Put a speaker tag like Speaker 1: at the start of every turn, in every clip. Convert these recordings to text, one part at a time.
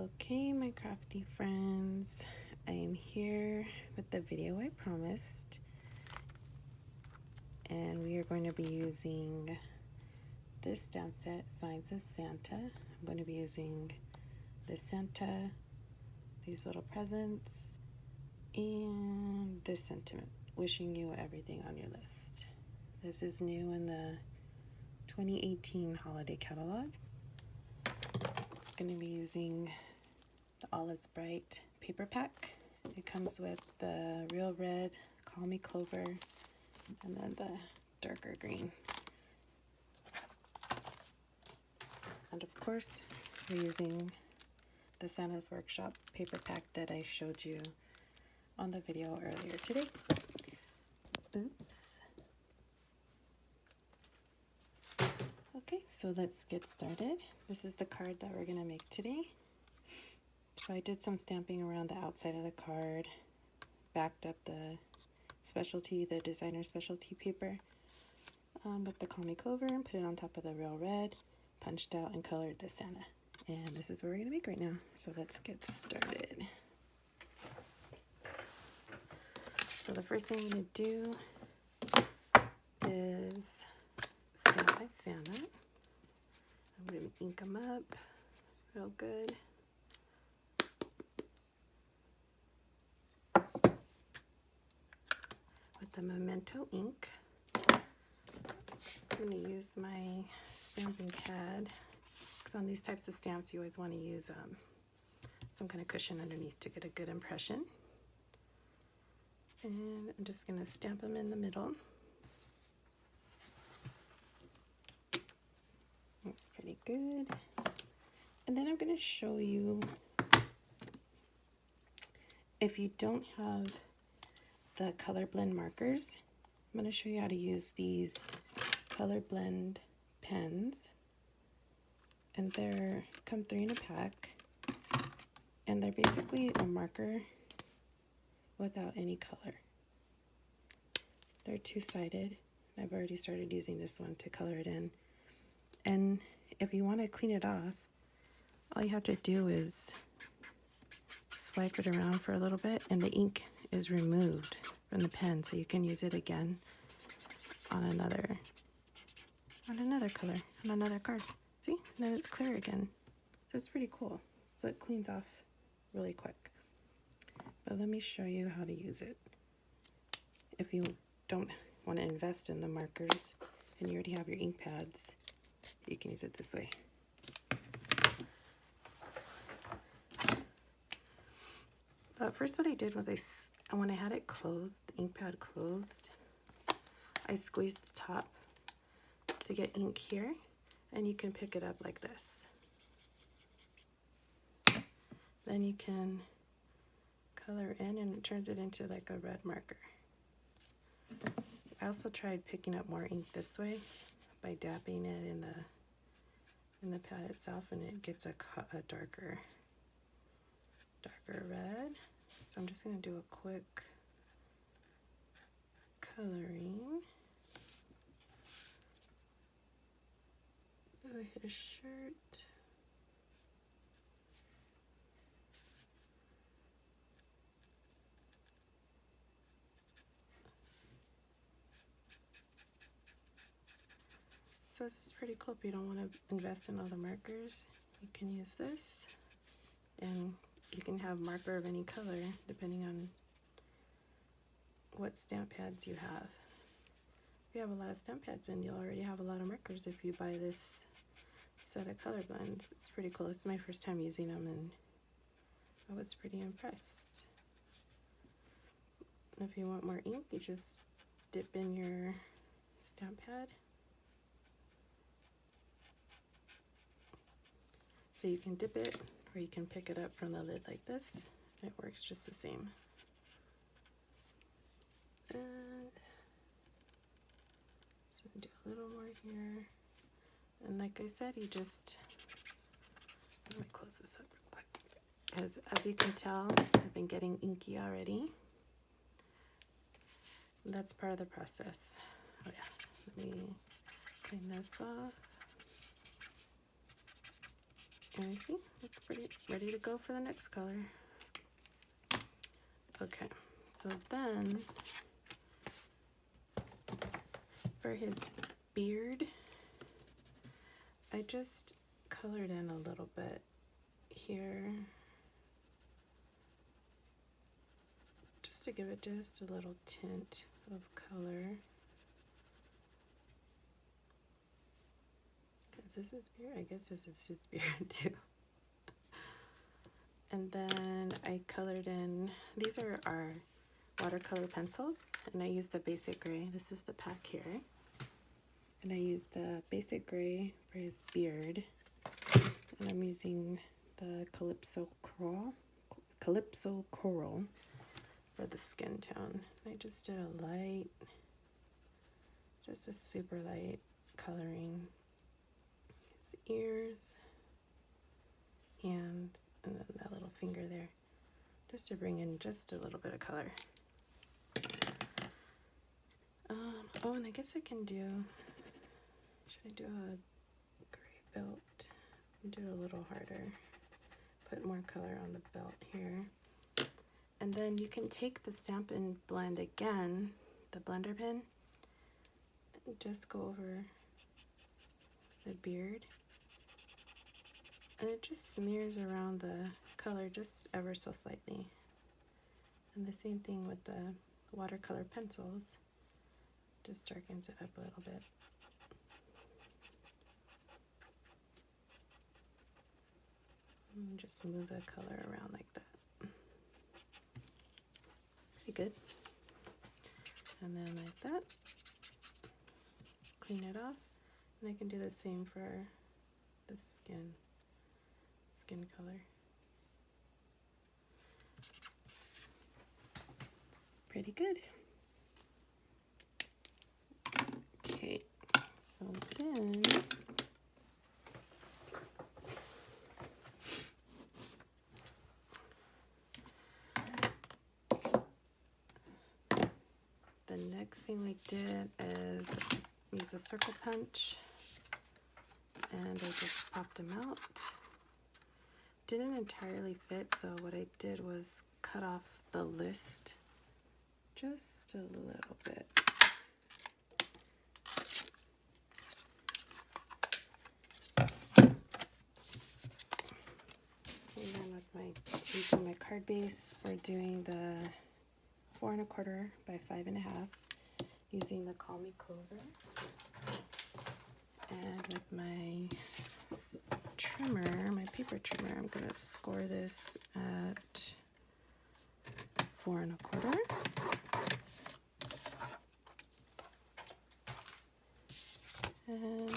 Speaker 1: Okay, my crafty friends, I am here with the video I promised, and we are going to be using this stamp set, Signs of Santa. I'm going to be using this Santa, these little presents, and this sentiment, wishing you everything on your list. This is new in the 2018 holiday catalog. I'm going to be using the Olive Bright paper pack. It comes with the Real Red, Call Me Clover, and then the darker green. And of course, we're using the Santa's Workshop paper pack that I showed you on the video earlier today. Oops. Okay, so let's get started. This is the card that we're gonna make today. So I did some stamping around the outside of the card, backed up the designer specialty paper with the Call Me Clover, and put it on top of the Real Red, punched out and colored the Santa. And this is what we're gonna make right now. So let's get started. So the first thing I'm gonna do is stamp my Santa. I'm going to ink them up real good. With the Memento ink. I'm going to use my Stampin Pad, because on these types of stamps you always want to use some kind of cushion underneath to get a good impression. And I'm just going to stamp them in the middle. Looks pretty good. And then I'm going to show you, if you don't have the color blend markers, I'm going to show you how to use these color blend pens. And they're come 3 in a pack. And they're basically a marker without any color. They're two-sided. I've already started using this one to color it in. And if you want to clean it off, all you have to do is swipe it around for a little bit and the ink is removed from the pen, so you can use it again on another color, on another card. See? And then it's clear again. So it's pretty cool. So it cleans off really quick. But let me show you how to use it. If you don't want to invest in the markers and you already have your ink pads, you can use it this way. So at first what I did was when I had it closed, the ink pad closed, I squeezed the top to get ink here, and you can pick it up like this. Then you can color in and it turns it into like a red marker. I also tried picking up more ink this way by dabbing it in the pad itself, and it gets a darker red. So I'm just going to do a quick coloring of his shirt. So this is pretty cool. If you don't want to invest in all the markers, you can use this, and you can have marker of any color depending on what stamp pads you have. If you have a lot of stamp pads, then you'll already have a lot of markers if you buy this set of color blends. It's pretty cool. It's my first time using them, and I was pretty impressed. If you want more ink, you just dip in your stamp pad. So you can dip it, or you can pick it up from the lid like this. It works just the same. And so do a little more here. And like I said, you just, let me close this up real quick, because as you can tell, I've been getting inky already. That's part of the process. Oh yeah, let me clean this off. And see, it's pretty ready to go for the next color. Okay, so then for his beard, I just colored in a little bit here, just to give it just a little tint of color. Is this his beard? I guess this is his beard too. And then I colored in, these are our watercolor pencils, and I used a basic gray. This is the pack here. And I used a basic gray for his beard. And I'm using the Calypso Coral for the skin tone. I just did a light, just a super light coloring his ears, hands, and then that little finger there, just to bring in just a little bit of color. Oh, and I guess I can do, should I do a gray belt? Do it a little harder, put more color on the belt here. And then you can take the Stampin' Blend again, the blender pen, and just go over the beard. And it just smears around the color just ever so slightly. And the same thing with the watercolor pencils, just darkens it up a little bit. And just move the color around like that. Pretty good. And then like that. Clean it off. And I can do the same for the skin color. Pretty good. Okay, so then the next thing we did is use a circle punch, and I just popped them out. Didn't entirely fit, so what I did was cut off the list just a little bit. And then with using my card base, we're doing the 4 1/4 by 5 1/2, using the Call Me Clover. And with my trimmer, my paper trimmer, I'm gonna score this at 4 1/4. And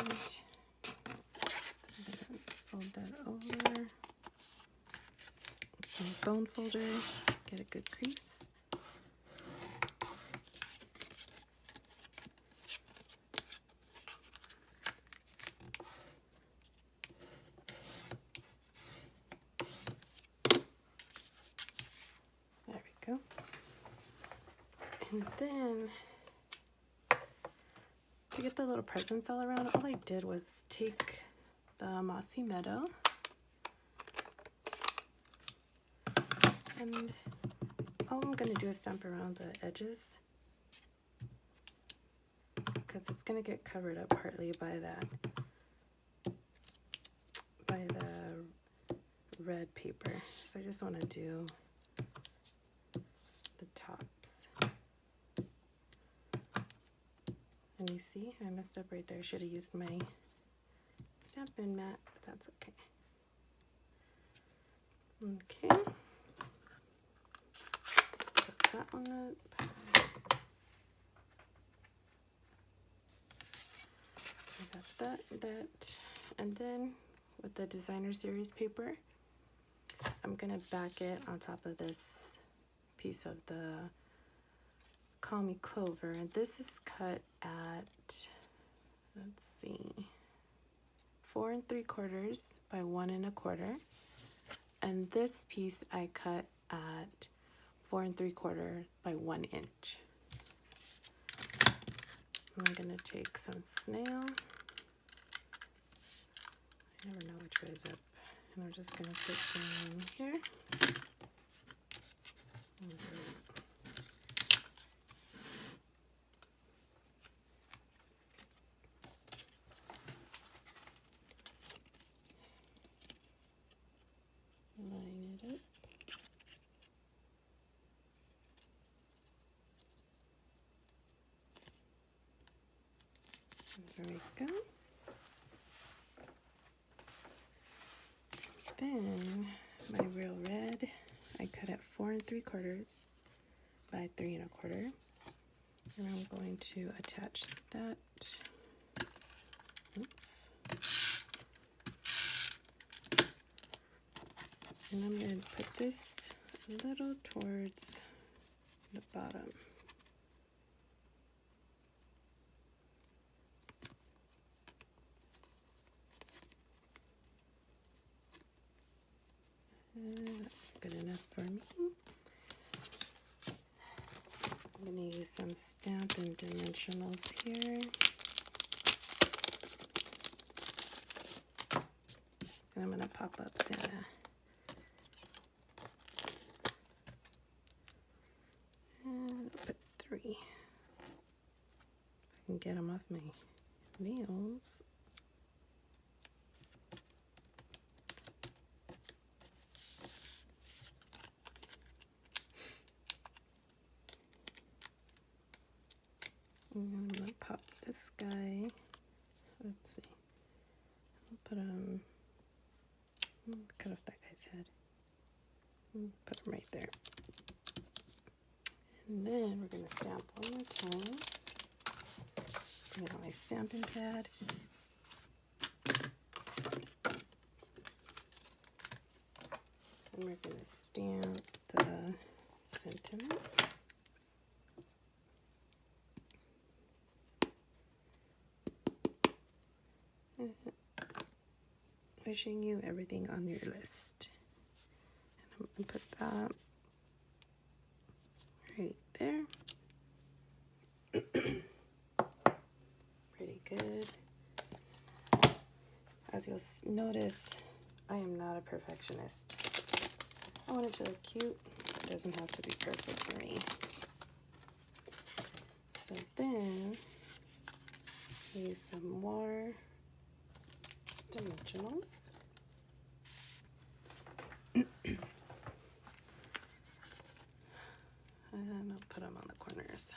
Speaker 1: fold that over. My bone folder, get a good crease. Go. And then to get the little presents all around, all I did was take the Mossy Meadow and all I'm going to do is stamp around the edges because it's going to get covered up partly by the red paper. So I just want to do tops. And you see, I messed up right there. I should have used my Stampin' Mat, but that's okay. Okay. Put that one up. I got that. And then with the Designer Series paper, I'm gonna back it on top of this piece of the Call Me Clover, and this is cut at, let's see, 4 3/4 by 1 1/4, and this piece I cut at 4 3/4 by 1 inch. I'm gonna take some snail. I never know which way is up And I'm just going to put some here. Line it up. There we go. Then my real red, I cut at 4 3/4 by 3 1/4, and I'm going to attach that. Oops. And I'm going to put this a little towards the bottom. That's good enough for me. I'm going to use some Stampin Dimensionals here. And I'm going to pop up Santa. And I'll put 3. If I can get them off my nails. And I'm going to pop this guy. Let's see. I'll put cut off that guy's head. Put him right there. And then we're going to stamp one more time. Get out my Stampin' Pad. And we're going to stamp the sentiment. Wishing you everything on your list. And I'm going to put that right there. Pretty good. As you'll notice, I am not a perfectionist. I want it to look cute. It doesn't have to be perfect for me. So then, use some more Dimensionals. And I'll put them on the corners.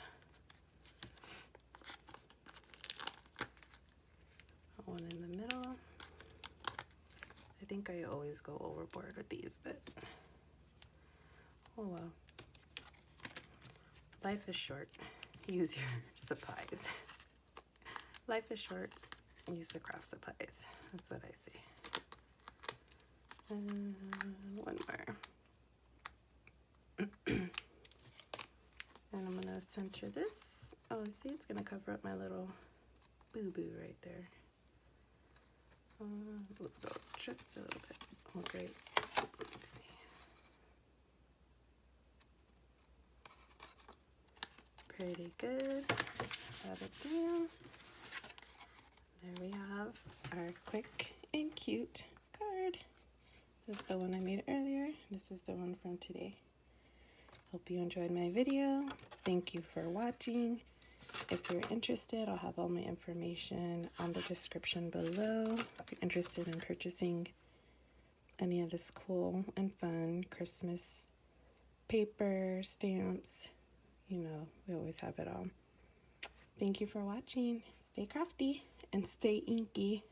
Speaker 1: One in the middle. I think I always go overboard with these, but oh well. Life is short. Use your supplies. Life is short. Use the craft supplies. That's what I say. And one more. And I'm going to center this. Oh, see, it's going to cover up my little boo-boo right there. We'll go just a little bit. Oh, great. Let's see. Pretty good. Add it down. There we have our quick and cute card. This is the one I made earlier. This is the one from today. Hope you enjoyed my video. Thank you for watching. If you're interested, I'll have all my information on the description below. If you're interested in purchasing any of this cool and fun Christmas paper, stamps, you know, we always have it all. Thank you for watching. Stay crafty and stay inky.